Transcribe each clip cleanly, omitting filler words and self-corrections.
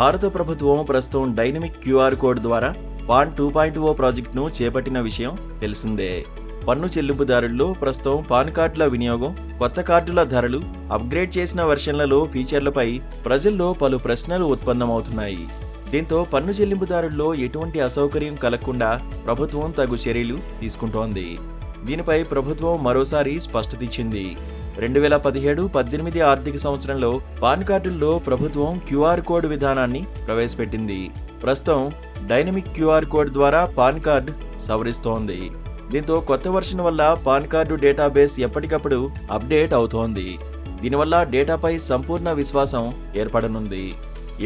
భారత ప్రభుత్వం ప్రస్తుతం డైనమిక్ క్యూఆర్ కోడ్ ద్వారా పాన్ 2.0 ప్రాజెక్టును చేపట్టిన విషయం తెలిసిందే. పన్ను చెల్లింపుదారుల్లో ప్రస్తుతం పాన్ కార్డుల వినియోగం, కొత్త కార్డుల ధరలు, అప్గ్రేడ్ చేసిన వెర్షన్లలో ఫీచర్లపై ప్రజల్లో పలు ప్రశ్నలు ఉత్పన్నమవుతున్నాయి. దీంతో పన్ను చెల్లింపుదారుల్లో ఎటువంటి అసౌకర్యం కలగకుండా ప్రభుత్వం తగు చర్యలు తీసుకుంటోంది. దీనిపై ప్రభుత్వం మరోసారి స్పష్టత ఇచ్చింది. 2017-18 ఆర్థిక సంవత్సరంలో పాన్ కార్డుల్లో ప్రభుత్వం క్యూఆర్ కోడ్ విధానాన్ని ప్రవేశపెట్టింది. ప్రస్తుతం డైనమిక్ క్యూఆర్ కోడ్ ద్వారా పాన్ కార్డు సవరిస్తోంది. దీంతో కొత్త వర్షన్ వల్ల పాన్ కార్డు డేటాబేస్ ఎప్పటికప్పుడు అప్డేట్ అవుతోంది. దీనివల్ల డేటాపై సంపూర్ణ విశ్వాసం ఏర్పడనుంది.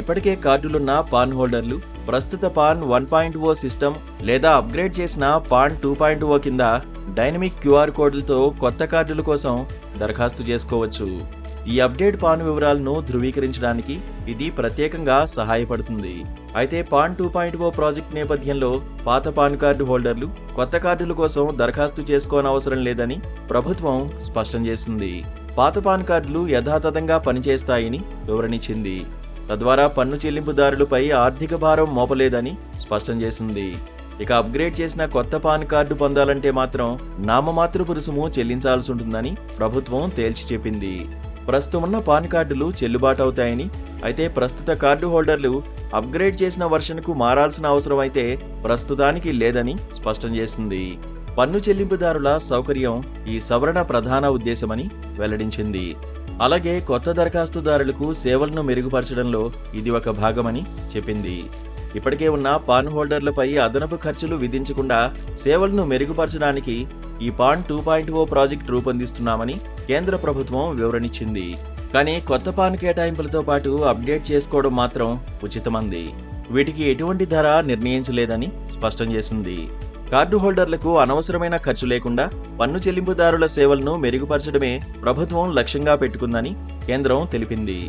ఇప్పటికే కార్డులున్న పాన్ హోల్డర్లు ప్రస్తుత పాన్ 1.0 సిస్టమ్ లేదా అప్గ్రేడ్ చేసిన పాన్ 2.0 కింద డైనమిక్ క్యూఆర్ కోడ్లతో కొత్త కార్డుల కోసం దరఖాస్తు చేసుకోవచ్చు. ఈ అప్డేట్ పాన్ వివరాలను ధృవీకరించడానికి ఇది ప్రత్యేకంగా సహాయపడుతుంది. అయితే పాన్ 2.0 ప్రాజెక్ట్ నేపథ్యంలో పాత పాన్ కార్డు హోల్డర్లు కొత్త కార్డుల కోసం దరఖాస్తు చేసుకోనవసరం లేదని ప్రభుత్వం స్పష్టం చేసింది. పాత పాన్ కార్డులు యథాతథంగా పనిచేస్తాయని వివరణించింది. తద్వారా పన్ను చెల్లింపుదారులపై ఆర్థిక భారం మోపలేదని స్పష్టం చేసింది. ఇక అప్గ్రేడ్ చేసిన కొత్త పాన్ కార్డు పొందాలంటే మాత్రం నామమాత్రపు రుసుము చెల్లించాల్సి ఉంటుందని ప్రభుత్వం తేల్చి చెప్పింది. ప్రస్తుతం ఉన్న పాన్ కార్డులు చెల్లుబాటు అవుతాయని, అయితే ప్రస్తుత కార్డు హోల్డర్లు అప్గ్రేడ్ చేసిన వర్షన్కు మారాల్సిన అవసరం అయితే ప్రస్తుతానికి లేదని స్పష్టం చేసింది. పన్ను చెల్లింపుదారుల సౌకర్యం ఈ సవరణ ప్రధాన ఉద్దేశమని వెల్లడించింది. అలాగే కొత్త దరఖాస్తుదారులకు సేవలను మెరుగుపరచడంలో ఇది ఒక భాగమని చెప్పింది. ఇప్పటికే ఉన్న పాన్ హోల్డర్లపై అదనపు ఖర్చులు విధించకుండా సేవలను మెరుగుపరచడానికి ఈ పాన్ 2.0 ప్రాజెక్టు రూపొందిస్తున్నామని కేంద్ర ప్రభుత్వం వివరణించింది. కానీ కొత్త పాన్ కేటాయింపులతో పాటు అప్డేట్ చేసుకోవడం మాత్రం ఉచితమంది. వీటికి ఎటువంటి ధర నిర్ణయించలేదని స్పష్టం చేసింది. కార్డు హోల్డర్లకు అనవసరమైన ఖర్చు లేకుండా పన్ను చెల్లింపుదారుల సేవలను మెరుగుపరచడమే ప్రభుత్వం లక్ష్యంగా పెట్టుకుందని కేంద్రం తెలిపింది.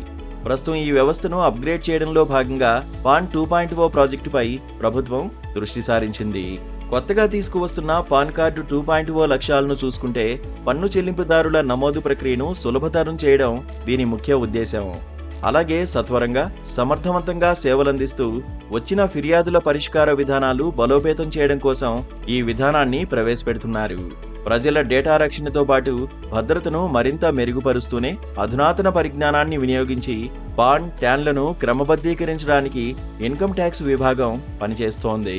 ప్రస్తుతం ఈ వ్యవస్థను అప్గ్రేడ్ చేయడంలో భాగంగా పాన్ 2.0 ప్రాజెక్టుపై ప్రభుత్వం దృష్టి సారించింది. కొత్తగా తీసుకువస్తున్న పాన్ కార్డు 2.0 లక్ష్యాలను చూసుకుంటే పన్ను చెల్లింపుదారుల నమోదు ప్రక్రియను సులభతరం చేయడం దీని ముఖ్య ఉద్దేశం. అలాగే సత్వరంగా, సమర్థవంతంగా సేవలందిస్తూ వచ్చిన ఫిర్యాదుల పరిష్కార విధానాలు బలోపేతం చేయడం కోసం ఈ విధానాన్ని ప్రవేశపెడుతున్నారు. ప్రజల డేటా రక్షణతో పాటు భద్రతను మరింత మెరుగుపరుస్తూనే అధునాతన పరిజ్ఞానాన్ని వినియోగించి పాన్ ట్యాన్లను క్రమబద్ధీకరించడానికి ఇన్కమ్ ట్యాక్స్ విభాగం పనిచేస్తోంది.